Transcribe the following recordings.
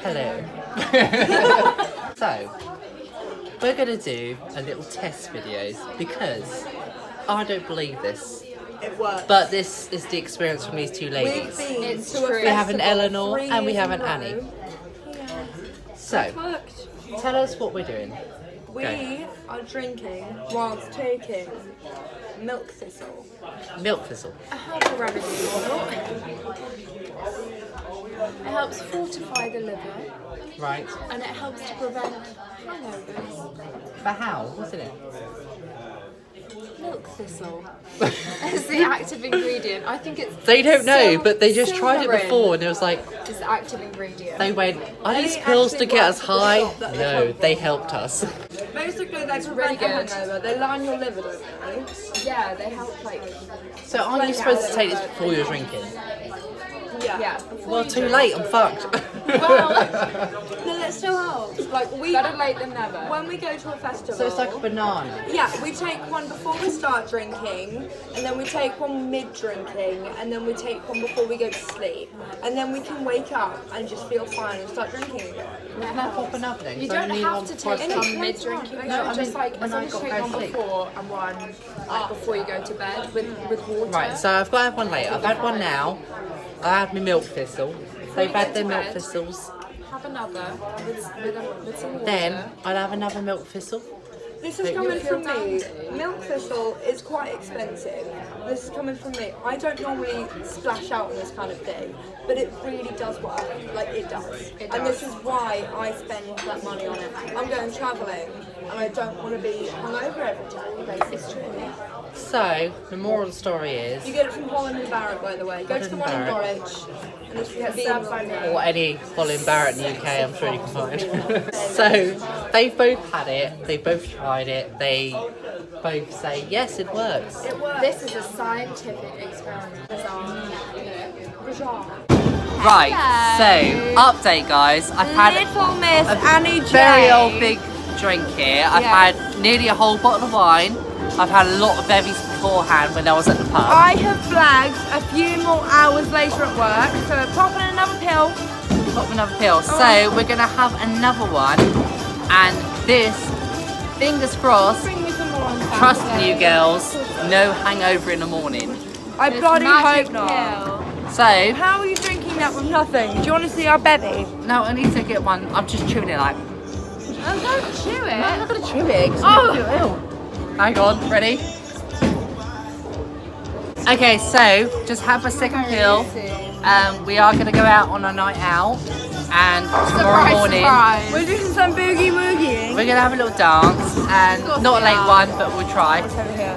Hello. So, we're going to do a little test videos because I don't believe this. It works. But this is the experience from these two ladies. It's true. We have an Eleanor and we have an Annie. So, tell us what we're doing. We are drinking whilst taking milk thistle. Milk thistle. A herbal remedy. It helps fortify the liver. Right. And it helps to prevent hangovers. But how? What's in it? Milk thistle is the active ingredient. I think it's. They don't know, but they just tried it before and it was like. It's the active ingredient. They went, are these pills to get us high? No, they helped us. Basically, they really prevent good. hangover. They line your liver, don't they? Yeah, they help like. So aren't you supposed to take this before you're drinking? Yeah. Well, too late, I'm fucked. Well, no, that still helps. Like Better late than never. when we go to a festival. So it's like a banana. Yeah, we take one before we start drinking, and then we take one mid-drinking, and then we take one before we go to sleep. And then we can wake up and just feel fine and start drinking again. Isn't that for banana then? You So don't need have one to before take I sleep. some mid-drinking. No, I just mean, like when as I long as you got take to one sleep. before and one like before you go to bed with water. Right, so I've got to have one later. I've had one now. I had my milk thistle. They've had their milk thistles. Have another with some water. Then I'll have another milk thistle. This is coming from me. Milk thistle is quite expensive. This is coming from me. I don't normally splash out on this kind of thing, but it really does work. Like, it does. And this is why I spend that money on it. I'm going travelling, and I don't want to be hungover every day, basically. So, the moral of the story is, You get it from Holland and Barrett, by the way. Go to the one in Barrett. Norwich, and it's served by me. or any Holland Barrett in the UK, I'm sure you can find. So, they've both had it, they both tried it, they both say, yes, it works. It works. This is a scientific experiment. Right, so, update guys, I've had Little Miss a Annie very J. old big drink here. I've had nearly a whole bottle of wine. I've had a lot of bevies beforehand when I was at the pub. I have blagged a few more hours later at work, so we're popping another pill. Pop another pill. So we're gonna have another one, and this, fingers crossed, Bring me some more on trust me, you girls, no hangover in the morning. I bloody hope not. So How are you drinking that with nothing? Do you want to see our bevy? no, I need to get one. I'm just chewing it like. Oh, don't chew it. I'm not gonna chew it. 'Cause I feel ill. Hang on, ready? Okay, so just have a second pill. We are gonna go out on a night out, and tomorrow morning We're doing some boogie woogieing. we're gonna have a little dance, and not a late one, but we'll try. Over here.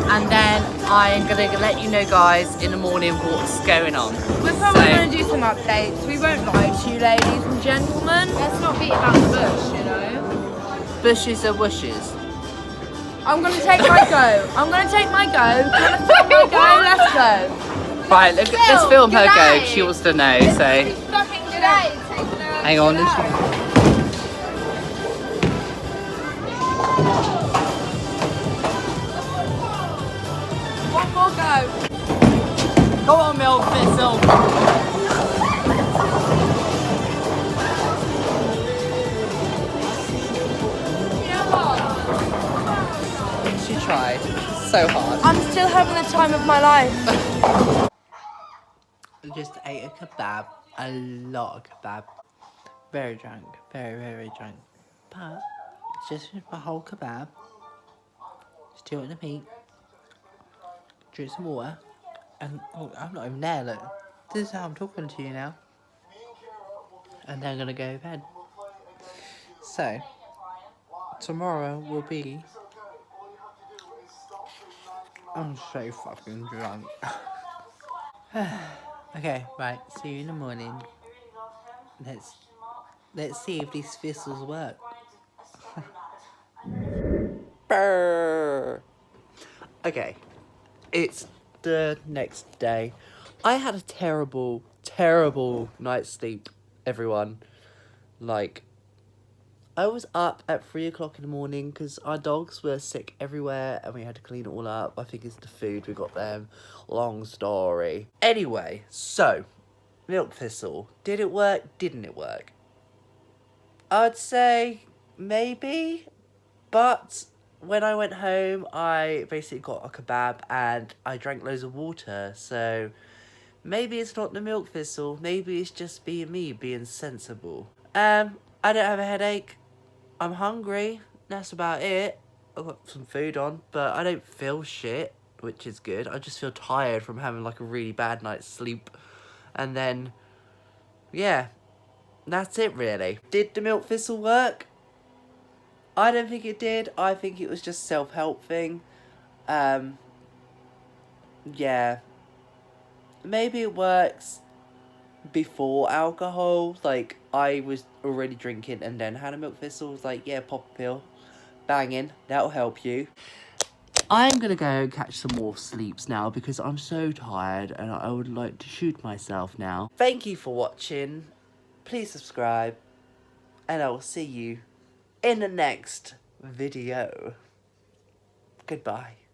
And then I'm gonna let you know, guys, in the morning what's going on. We're probably So- going to do some updates. We won't lie to you, ladies and gentlemen. Let's not beat about the bush, you know. Bushes are wushes. I'm going to take my go. I'm going to take my go. Can I take my go? Let's go. Right, look, let's film her go. g'day. She wants to know. So, Fucking today. hang on. One more go. Go on, milk thistle. You know what? She tried so hard. I'm still having the time of my life. Just ate a kebab, a lot of kebab. Very drunk, very drunk. But just finished my whole kebab. Still in the meat. Drink some water. And oh, I'm not even there, look. This is how I'm talking to you now. And then I'm gonna go to bed. So, tomorrow will be... I'm so fucking drunk. Okay, right, see you in the morning. Let's see if these thistles work. Brr. Okay, it's the next day. I had a terrible night's sleep, everyone. Like, I was up at 3 o'clock in the morning because our dogs were sick everywhere and we had to clean it all up. I think it's the food we got them. Long story. Anyway, so, milk thistle. Did it work? Didn't it work? I'd say maybe, but when I went home, I basically got a kebab and I drank loads of water, so maybe it's not the milk thistle, maybe it's just me being sensible. I don't have a headache, I'm hungry, that's about it. I've got some food on, but I don't feel shit, which is good. I just feel tired from having like a really bad night's sleep. And then, yeah, that's it really. Did the milk thistle work? I don't think it did. I think it was just self-help thing. Yeah. Maybe it works before alcohol. Like, I was already drinking and then had a milk thistle. I was like, yeah, pop a pill. Banging. That'll help you. I'm gonna go and catch some more sleeps now because I'm so tired and I would like to shoot myself now. Thank you for watching. Please subscribe. And I will see you in the next video. Goodbye.